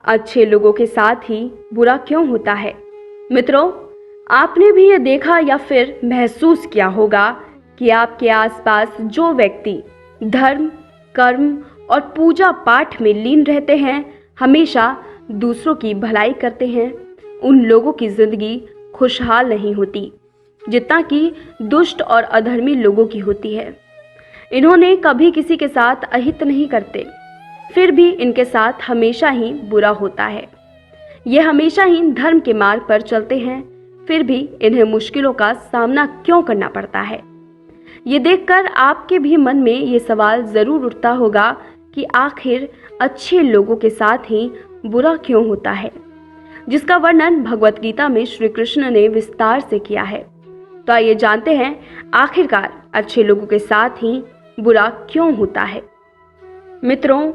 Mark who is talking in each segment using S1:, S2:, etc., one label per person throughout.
S1: अच्छे लोगों के साथ ही बुरा क्यों होता है? मित्रों, आपने भी ये देखा या फिर महसूस किया होगा कि आपके आसपास जो व्यक्ति धर्म, कर्म और पूजा पाठ में लीन रहते हैं, हमेशा दूसरों की भलाई करते हैं, उन लोगों की जिंदगी खुशहाल नहीं होती जितना कि दुष्ट और अधर्मी लोगों की होती है। इन्होंने कभी किसी के साथ अहित नहीं करते, फिर भी इनके साथ हमेशा ही बुरा होता है। ये हमेशा ही धर्म के मार्ग पर चलते हैं, फिर भी इन्हें मुश्किलों का सामना क्यों करना पड़ता है? ये देखकर आपके भी मन में ये सवाल जरूर उठता होगा कि आखिर अच्छे लोगों के साथ ही बुरा क्यों होता है, जिसका वर्णन भगवत गीता में श्री कृष्ण ने विस्तार से किया है। तो आइए जानते हैं आखिरकार अच्छे लोगों के साथ ही बुरा क्यों होता है। मित्रों,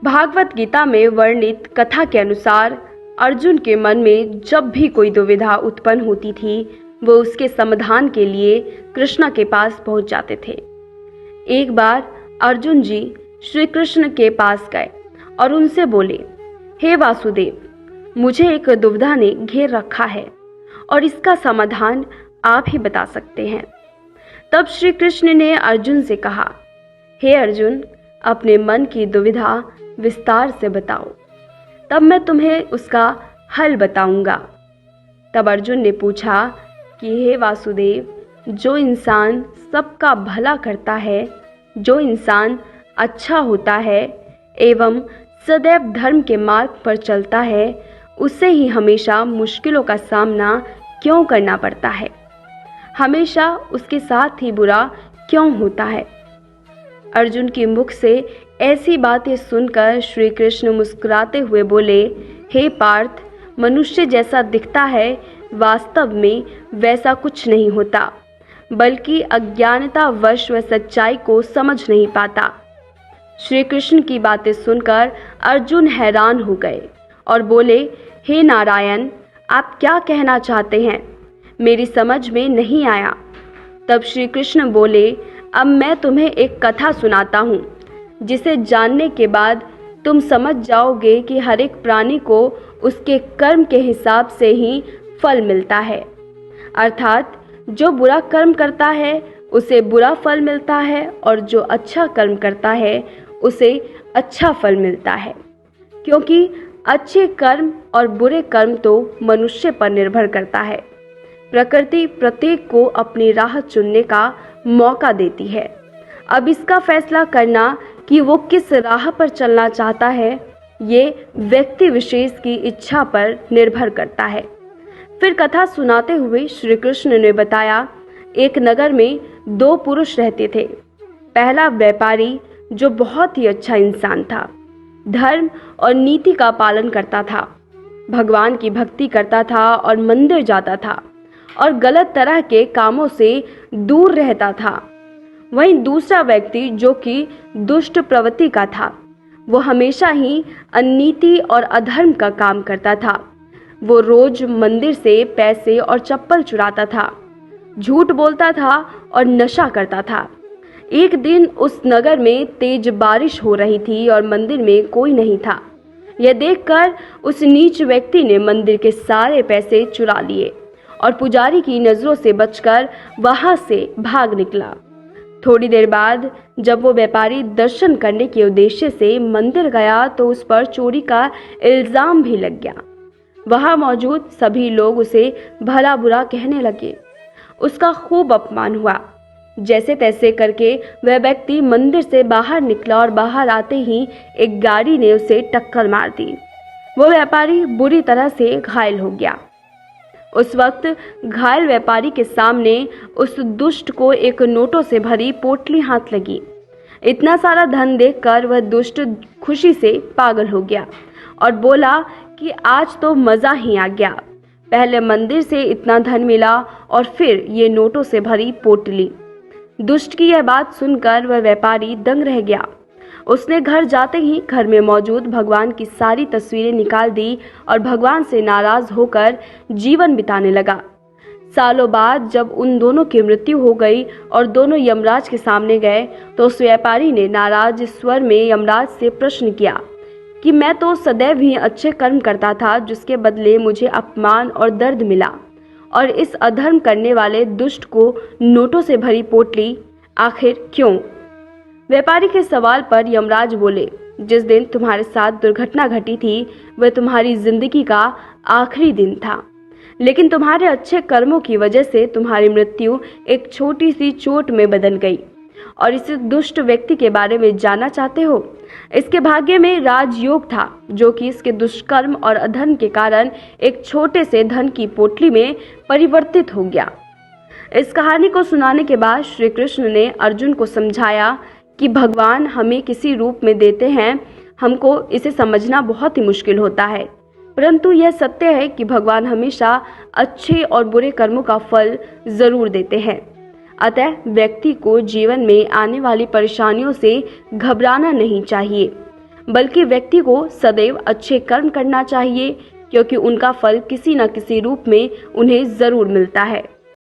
S1: भागवत गीता में वर्णित कथा के अनुसार अर्जुन के मन में जब भी कोई दुविधा उत्पन्न होती थी, वो उसके समाधान के लिए कृष्ण के पास पहुंच जाते थे। एक बार अर्जुन जी श्री कृष्ण के पास गए और उनसे बोले, हे वासुदेव, मुझे एक दुविधा ने घेर रखा है और इसका समाधान आप ही बता सकते हैं। तब श्री कृष्ण ने अर्जुन से कहा, हे अर्जुन, अपने मन की दुविधा विस्तार से बताओ, तब मैं तुम्हें उसका हल बताऊंगा। तब अर्जुन ने पूछा कि हे वासुदेव, जो इंसान सबका भला करता है, जो इंसान अच्छा होता है एवं सदैव धर्म के मार्ग पर चलता है, उसे ही हमेशा मुश्किलों का सामना क्यों करना पड़ता है? हमेशा उसके साथ ही बुरा क्यों होता है? अर्जुन के मुख से ऐसी बातें सुनकर श्री कृष्ण मुस्कुराते हुए बोले, हे पार्थ, मनुष्य जैसा दिखता है वास्तव में वैसा कुछ नहीं होता, बल्कि अज्ञानतावश वह सच्चाई को समझ नहीं पाता। श्री कृष्ण की बातें सुनकर अर्जुन हैरान हो गए और बोले, हे नारायण, आप क्या कहना चाहते हैं? मेरी समझ में नहीं आया। तब श्री कृष्ण बोले, अब मैं तुम्हें एक कथा सुनाता हूँ, जिसे जानने के बाद तुम समझ जाओगे कि हर एक प्राणी को उसके कर्म के हिसाब से ही फल मिलता है। अर्थात जो बुरा कर्म करता है उसे बुरा फल मिलता है और जो अच्छा कर्म करता है उसे अच्छा फल मिलता है, क्योंकि अच्छे कर्म और बुरे कर्म तो मनुष्य पर निर्भर करता है। प्रकृति प्रत्येक को अपनी राह चुनने का मौका देती है। अब इसका फैसला करना कि वो किस राह पर चलना चाहता है, ये व्यक्ति विशेष की इच्छा पर निर्भर करता है। फिर कथा सुनाते हुए श्री कृष्ण ने बताया, एक नगर में दो पुरुष रहते थे। पहला व्यापारी, जो बहुत ही अच्छा इंसान था, धर्म और नीति का पालन करता था, भगवान की भक्ति करता था और मंदिर जाता था और गलत तरह के कामों से दूर रहता था। वहीं दूसरा व्यक्ति, जो कि दुष्ट प्रवृत्ति का था, वो हमेशा ही अनीति और अधर्म का काम करता था। वो रोज मंदिर से पैसे और चप्पल चुराता था, झूठ बोलता था और नशा करता था। एक दिन उस नगर में तेज बारिश हो रही थी और मंदिर में कोई नहीं था। यह देखकर उस नीच व्यक्ति ने मंदिर के सारे पैसे चुरा लिए और पुजारी की नजरों से बचकर वहां से भाग निकला। थोड़ी देर बाद जब वो व्यापारी दर्शन करने के उद्देश्य से मंदिर गया तो उस पर चोरी का इल्जाम भी लग गया। वहां मौजूद सभी लोग उसे भला बुरा कहने लगे। उसका खूब अपमान हुआ। जैसे तैसे करके वह व्यक्ति मंदिर से बाहर निकला और बाहर आते ही एक गाड़ी ने उसे टक्कर मार दी। वो व्यापारी बुरी तरह से घायल हो गया। उस वक्त घायल व्यापारी के सामने उस दुष्ट को एक नोटों से भरी पोटली हाथ लगी। इतना सारा धन देखकर वह दुष्ट खुशी से पागल हो गया और बोला कि आज तो मज़ा ही आ गया। पहले मंदिर से इतना धन मिला और फिर ये नोटों से भरी पोटली। दुष्ट की यह बात सुनकर वह व्यापारी दंग रह गया। उसने घर जाते ही घर में मौजूद भगवान की सारी तस्वीरें निकाल दी और भगवान से नाराज होकर जीवन बिताने लगा। सालों बाद जब उन दोनों की मृत्यु हो गई और दोनों यमराज के सामने गए तो उस व्यापारी ने नाराज स्वर में यमराज से प्रश्न किया कि मैं तो सदैव ही अच्छे कर्म करता था, जिसके बदले मुझे अपमान और दर्द मिला, और इस अधर्म करने वाले दुष्ट को नोटों से भरी पोटली आखिर क्यों? व्यापारी के सवाल पर यमराज बोले, जिस दिन तुम्हारे साथ दुर्घटना घटी थी वह तुम्हारी जिंदगी का आखिरी दिन था, लेकिन तुम्हारे अच्छे कर्मों की वजह से तुम्हारी मृत्यु एक छोटी सी चोट में बदल गई। और इस दुष्ट व्यक्ति के बारे में जानना चाहते हो? इसके भाग्य में राजयोग था, जो कि इसके दुष्कर्म और अधर्म के कारण एक छोटे से धन की पोटली में परिवर्तित हो गया। इस कहानी को सुनाने के बाद श्री कृष्ण ने अर्जुन को समझाया कि भगवान हमें किसी रूप में देते हैं, हमको इसे समझना बहुत ही मुश्किल होता है, परंतु यह सत्य है कि भगवान हमेशा अच्छे और बुरे कर्मों का फल जरूर देते हैं। अतः व्यक्ति को जीवन में आने वाली परेशानियों से घबराना नहीं चाहिए, बल्कि व्यक्ति को सदैव अच्छे कर्म करना चाहिए, क्योंकि उनका फल किसी न किसी रूप में उन्हें जरूर मिलता है।